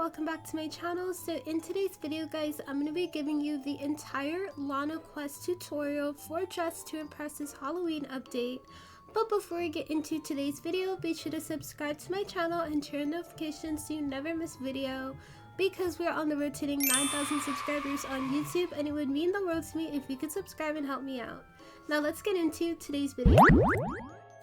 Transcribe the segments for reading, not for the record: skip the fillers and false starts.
welcome back to my channel. So in today's video guys, I'm going to be giving you the entire Lana quest tutorial for Dress to Impress's Halloween update. But before we get into today's video, be sure to subscribe to my channel and turn notifications so you never miss video, because we're on the road to hitting 9,000 subscribers on YouTube, and it would mean the world to me if you could subscribe and help me out. Now let's get into today's video.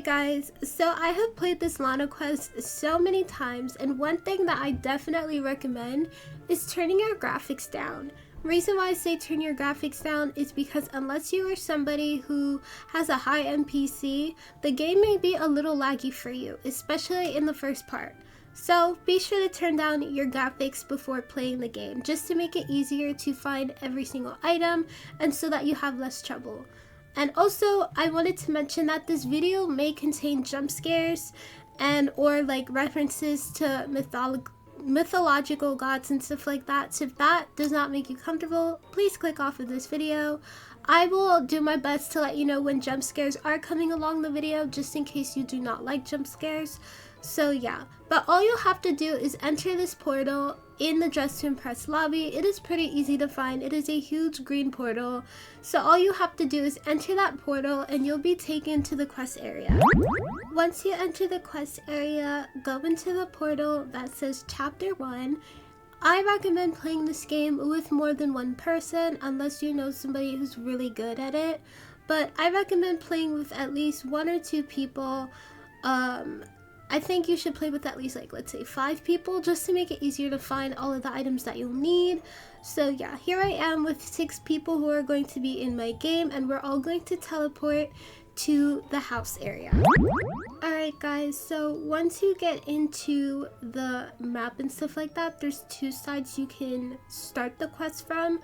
Guys, so I have played this Lana quest so many times, and one thing that I definitely recommend is turning your graphics down. Reason why I say turn your graphics down is because unless you are somebody who has a high-end PC, the game may be a little laggy for you, especially in the first part. So be sure to turn down your graphics before playing the game, just to make it easier to find every single item and so that you have less trouble. And also, I wanted to mention that this video may contain jump scares and or like references to mythological gods and stuff like that. So if that does not make you comfortable, please click off of this video. I will do my best to let you know when jump scares are coming along the video, just in case you do not like jump scares. So yeah, but all you'll have to do is enter this portal in the Dress to Impress lobby. It is pretty easy to find. It is a huge green portal. So all you have to do is enter that portal and you'll be taken to the quest area. Once you enter the quest area, go into the portal that says Chapter 1. I recommend playing this game with more than one person unless you know somebody who's really good at it. But I recommend playing with at least 1 or 2 people. I think you should play with at least, like, let's say 5 people, just to make it easier to find all of the items that you'll need. So yeah, here I am with 6 people who are going to be in my game, and we're all going to teleport to the house area. Alright guys, so once you get into the map and stuff like that, there's 2 sides you can start the quest from.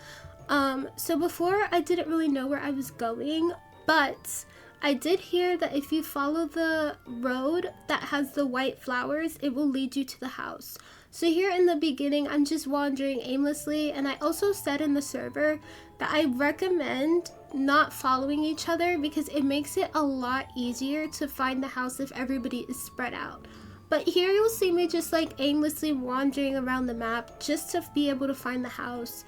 So before, I didn't really know where I was going, but I did hear that if you follow the road that has the white flowers, it will lead you to the house. So here in the beginning, I'm just wandering aimlessly, and I also said in the server that I recommend not following each other because it makes it a lot easier to find the house if everybody is spread out. But here you'll see me just like aimlessly wandering around the map just to be able to find the house.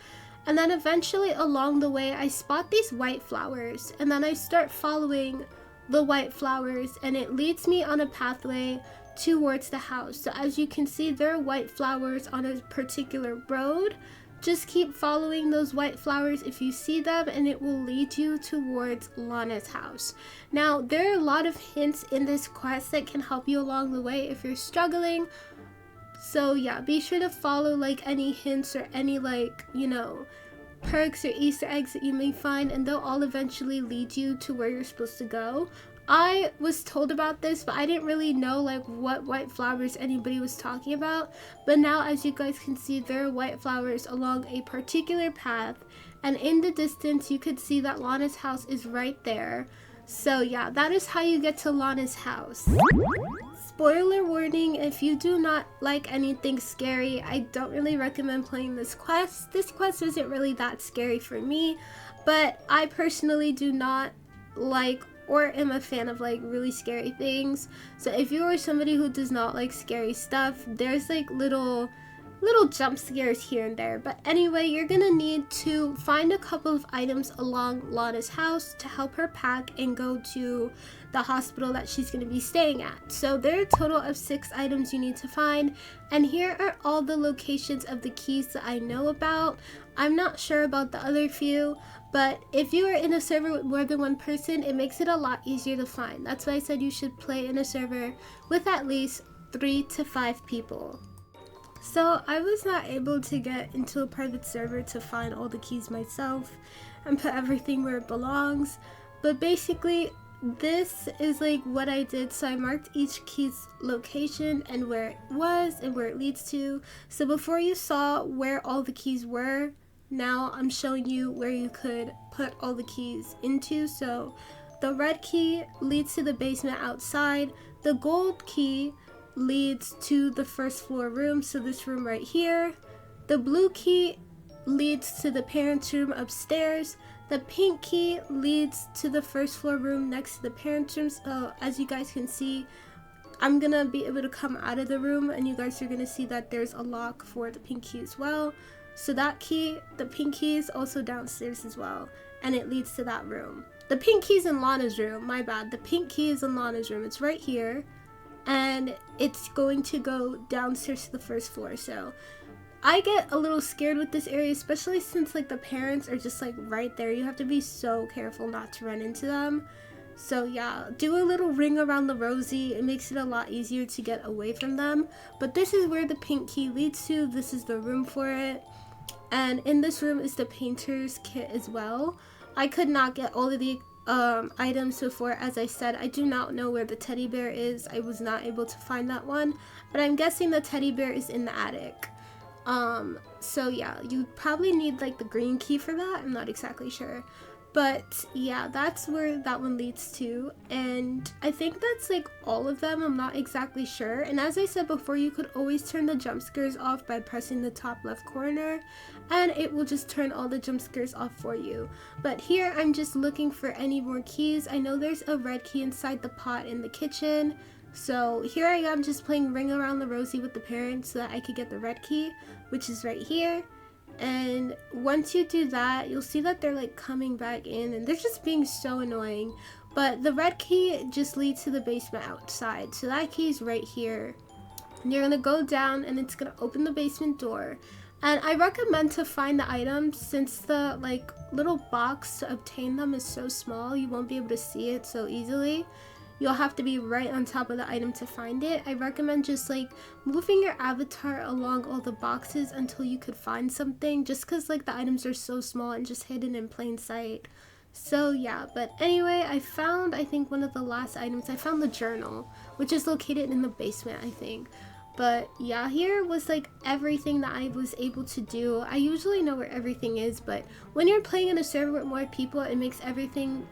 And then eventually along the way, I spot these white flowers, and then I start following the white flowers, and it leads me on a pathway towards the house. So as you can see, there are white flowers on a particular road. Just keep following those white flowers if you see them, and it will lead you towards Lana's house. Now, there are a lot of hints in this quest that can help you along the way if you're struggling. So yeah, be sure to follow like any hints or any like, you know, perks or Easter eggs that you may find, and they'll all eventually lead you to where you're supposed to go. I was told about this, but I didn't really know like what white flowers anybody was talking about. But now, as you guys can see, there are white flowers along a particular path, and in the distance you could see that Lana's house is right there. So yeah, that is how you get to Lana's house. Spoiler warning, if you do not like anything scary, I don't really recommend playing this quest. This quest isn't really that scary for me, but I personally do not like or am a fan of like really scary things. So if you are somebody who does not like scary stuff, there's like little jump scares here and there. But anyway, you're gonna need to find a couple of items along Lana's house to help her pack and go to the hospital that she's gonna be staying at. So there are a total of 6 items you need to find, and here are all the locations of the keys that I know about. I'm not sure about the other few, but if you are in a server with more than 1 person, it makes it a lot easier to find. That's why I said you should play in a server with at least 3 to 5 people. So I was not able to get into a private server to find all the keys myself and put everything where it belongs, but basically this is like what I did. So I marked each key's location and where it was and where it leads to. So before you saw where all the keys were, now I'm showing you where you could put all the keys into. So the red key leads to the basement outside, the gold key leads to the first floor room, so this room right here. The blue key leads to the parents' room upstairs. The pink key leads to the first floor room next to the parents' room. So as you guys can see, I'm gonna be able to come out of the room, and you guys are gonna see that there's a lock for the pink key as well. So that key, the pink key, is also downstairs as well, and it leads to that room. The pink key is in Lana's room, my bad. The pink key is in Lana's room. It's right here, and it's going to go downstairs to the first floor. So I get a little scared with this area, especially since like the parents are just like right there. You have to be so careful not to run into them. So yeah, do a little ring around the rosy. It makes it a lot easier to get away from them. But this is where the pink key leads to. This is the room for it. And in this room is the painter's kit as well. I could not get all of the items before. As I said, I do not know where the teddy bear is. I was not able to find that one. But I'm guessing the teddy bear is in the attic. So yeah, you probably need like the green key for that. I'm not exactly sure. But yeah, that's where that one leads to, and I think that's like all of them. I'm not exactly sure. And as I said before, you could always turn the jump scares off by pressing the top left corner, and it will just turn all the jump scares off for you. But here I'm just looking for any more keys. I know there's a red key inside the pot in the kitchen, so here I am just playing Ring Around the Rosie with the parents so that I could get the red key, which is right here. And once you do that, you'll see that they're like coming back in, and they're just being so annoying. But the red key just leads to the basement outside, so that key is right here, and you're gonna go down and it's gonna open the basement door. And I recommend to find the items, since the like little box to obtain them is so small, you won't be able to see it so easily. You'll have to be right on top of the item to find it. I recommend just like moving your avatar along all the boxes until you could find something, just because like the items are so small and just hidden in plain sight. So yeah, but anyway, I found, I think, one of the last items. I found the journal, which is located in the basement, I think. But yeah, here was like everything that I was able to do. I usually know where everything is, but when you're playing in a server with more people, it makes everything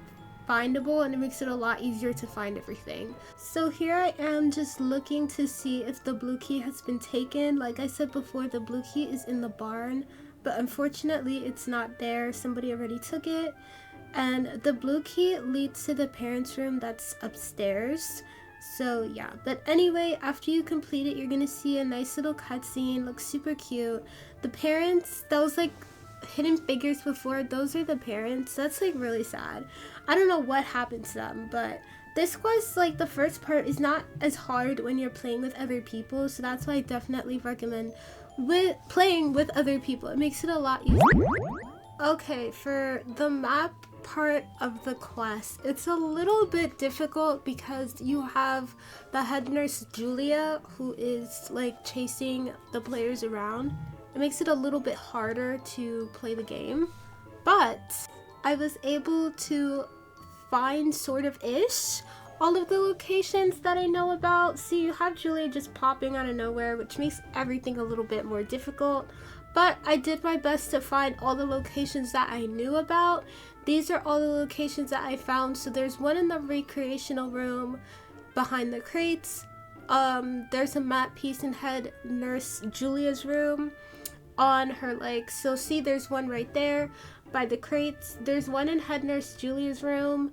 findable, and it makes it a lot easier to find everything. So here I am just looking to see if the blue key has been taken. Like I said before, the blue key is in the barn, but unfortunately it's not there. Somebody already took it. And the blue key leads to the parents' room that's upstairs. So yeah, but anyway, after you complete it, you're gonna see a nice little cutscene. Looks super cute. The parents, that was like hidden figures before, those are the parents. That's like really sad. I don't know what happened to them, but this quest, like the first part, is not as hard when you're playing with other people, so that's why I definitely recommend playing with other people. It makes it a lot easier. Okay, for the map part of the quest, it's a little bit difficult because you have the head nurse Julia, who is like chasing the players around. It makes it a little bit harder to play the game, but I was able to find sort of ish all of the locations that I know about. See, you have Julia just popping out of nowhere, which makes everything a little bit more difficult, but I did my best to find all the locations that I knew about. These are all the locations that I found. So there's one in the recreational room behind the crates. There's a map piece in head nurse Julia's room on her legs. So see, there's one right there by the crates. There's one in head nurse Julia's room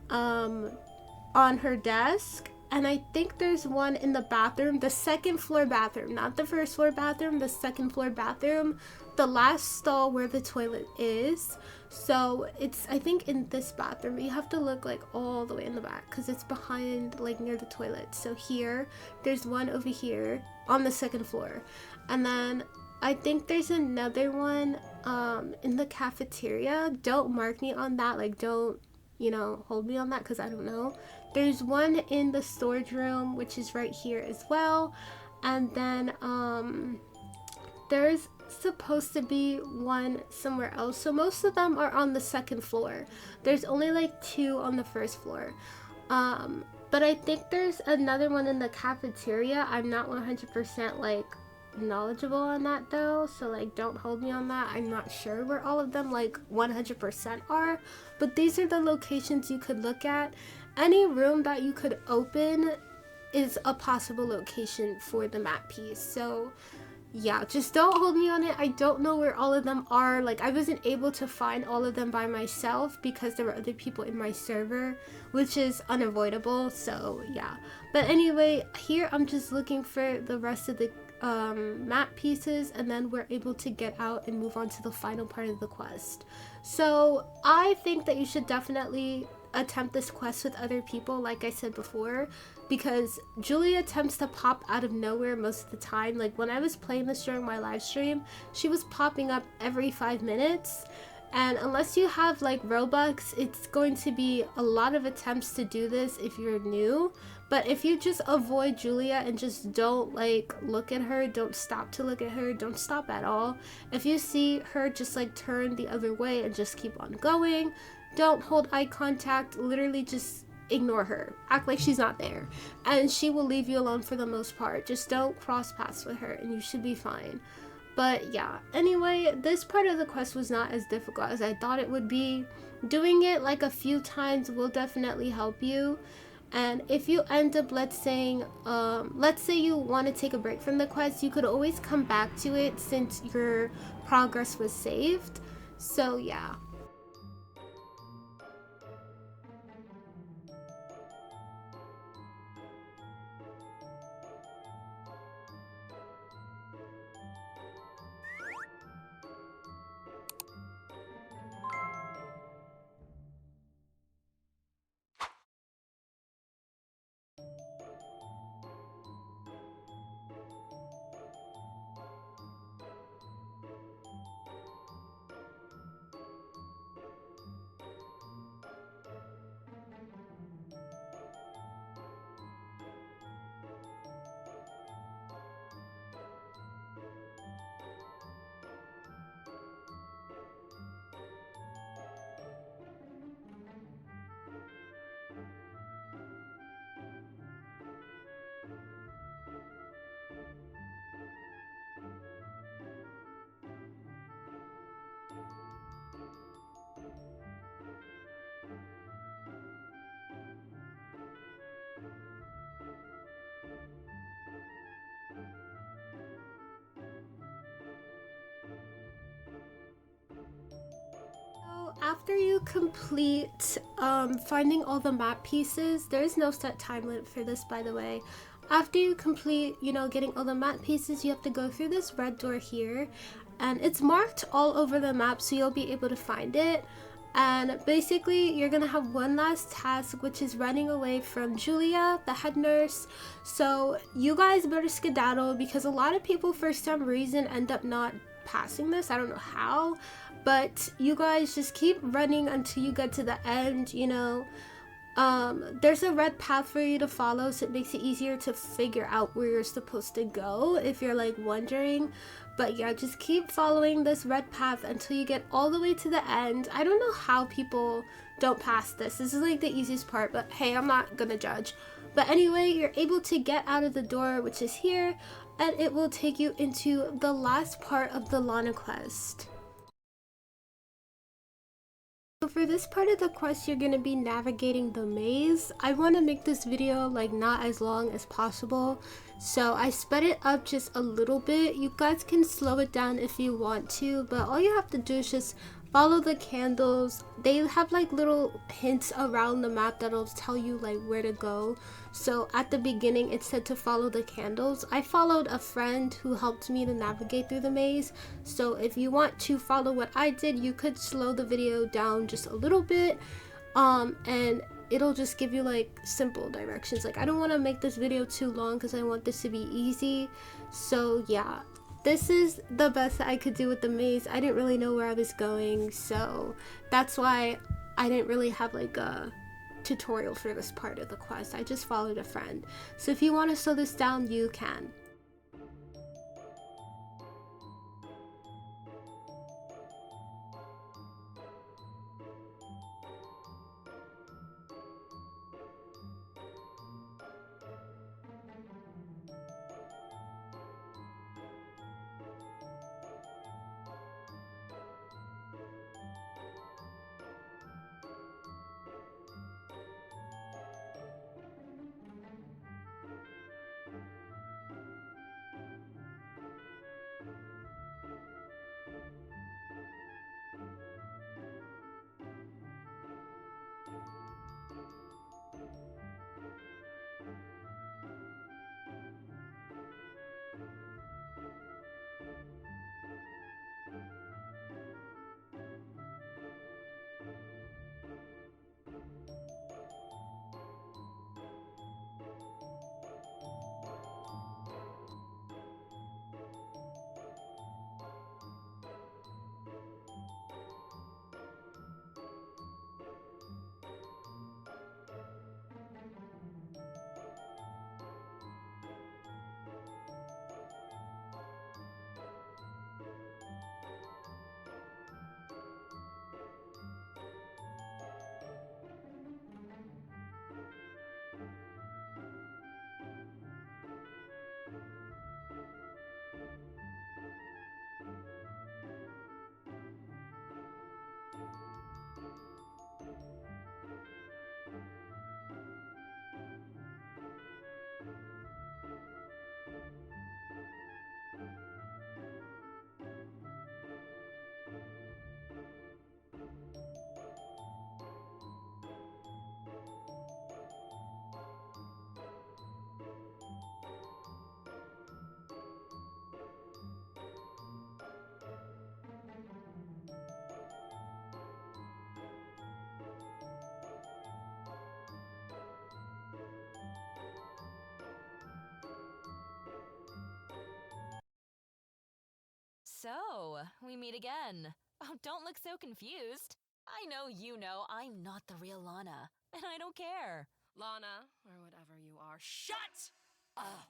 on her desk, and I think there's one in the bathroom, the second floor bathroom, not the first floor bathroom, the second floor bathroom, the last stall where the toilet is. So it's, I think, in this bathroom. You have to look like all the way in the back because it's behind, like near the toilet. So here, there's one over here on the second floor, and then I think there's another one in the cafeteria. Don't mark me on that, like don't, you know, hold me on that because I don't know. There's one in the storage room, which is right here as well. And then there's supposed to be one somewhere else. So most of them are on the second floor. There's only like 2 on the first floor. But I think there's another one in the cafeteria. I'm not 100% like knowledgeable on that though, so like don't hold me on that. I'm not sure where all of them like 100% are, but these are the locations you could look at. Any room that you could open is a possible location for the map piece. So yeah, just don't hold me on it. I don't know where all of them are. Like, I wasn't able to find all of them by myself because there were other people in my server, which is unavoidable. So yeah, but anyway, here I'm just looking for the rest of the map pieces, and then we're able to get out and move on to the final part of the quest. So I think that you should definitely attempt this quest with other people, like I said before, because Julia tends to pop out of nowhere most of the time. Like, when I was playing this during my live stream, she was popping up every 5 minutes, and unless you have like Robux, it's going to be a lot of attempts to do this if you're new. But if you just avoid Julia and just don't like look at her, don't stop to look at her, don't stop at all. If you see her, just like turn the other way and just keep on going. Don't hold eye contact, literally just ignore her. Act like she's not there, and she will leave you alone for the most part. Just don't cross paths with her and you should be fine. But yeah, anyway, this part of the quest was not as difficult as I thought it would be. Doing it like a few times will definitely help you. And if you end up, let's say you want to take a break from the quest, you could always come back to it since your progress was saved. So yeah. After you complete finding all the map pieces, there's no set time limit for this, by the way. After you complete, you know, getting all the map pieces, you have to go through this red door here, and it's marked all over the map, so you'll be able to find it. And basically, you're gonna have one last task, which is running away from Julia, the head nurse. So you guys better skedaddle, because a lot of people for some reason end up not passing this. I don't know how, but you guys just keep running until you get to the end. You know, there's a red path for you to follow, so it makes it easier to figure out where you're supposed to go if you're like wondering. But yeah, just keep following this red path until you get all the way to the end. I don't know how people don't pass this. This is like the easiest part, but hey, I'm not gonna judge. But anyway, you're able to get out of the door, which is here, and it will take you into the last part of the Lana quest. So for this part of the quest, you're going to be navigating the maze. I want to make this video like not as long as possible, so I sped it up just a little bit. You guys can slow it down if you want to, but all you have to do is just follow the candles. They have like little hints around the map that'll tell you like where to go. So at the beginning it said to follow the candles. I followed a friend who helped me to navigate through the maze. So if you want to follow what I did, you could slow the video down just a little bit, and it'll just give you like simple directions. Like, I don't want to make this video too long because I want this to be easy. So yeah, this is the best that I could do with the maze. I didn't really know where I was going, so that's why I didn't really have like a tutorial for this part of the quest. I just followed a friend. So if you want to slow this down, you can. So, we meet again. Oh, don't look so confused. I know you know I'm not the real Lana, and I don't care. Lana, or whatever you are, shut up!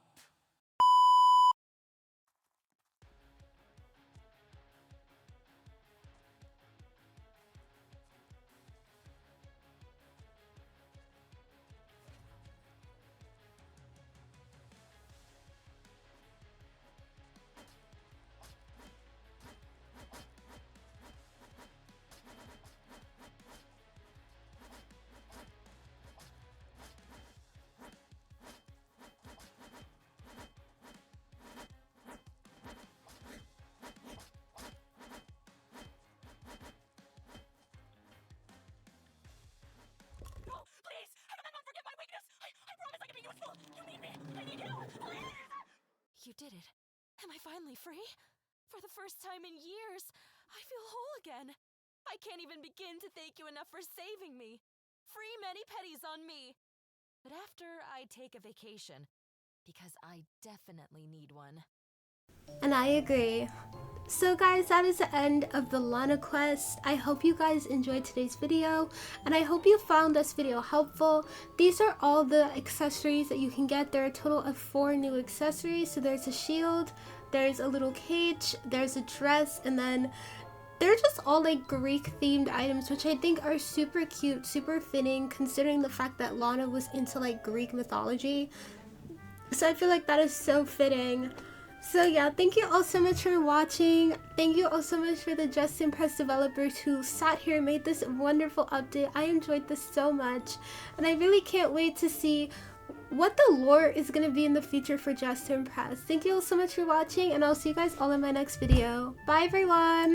Please! I don't let forget my weakness! I promise I can be useful! You need me! I need you! Please! You did it. Am I finally free? For the first time in years, I feel whole again. I can't even begin to thank you enough for saving me. Free many pennies on me. But after I take a vacation, because I definitely need one. And I agree. So guys, that is the end of the Lana quest. I hope you guys enjoyed today's video, and I hope you found this video helpful. These are all the accessories that you can get. There are a total of 4 new accessories. So there's a shield, there's a little cage, there's a dress, and then they're just all like Greek themed items, which I think are super cute, super fitting, considering the fact that Lana was into like Greek mythology. So I feel like that is so fitting. So yeah, thank you all so much for watching. Thank you all so much for the Just to Impress developers who sat here and made this wonderful update. I enjoyed this so much, and I really can't wait to see what the lore is going to be in the future for Just to Impress. Thank you all so much for watching, and I'll see you guys all in my next video. Bye everyone!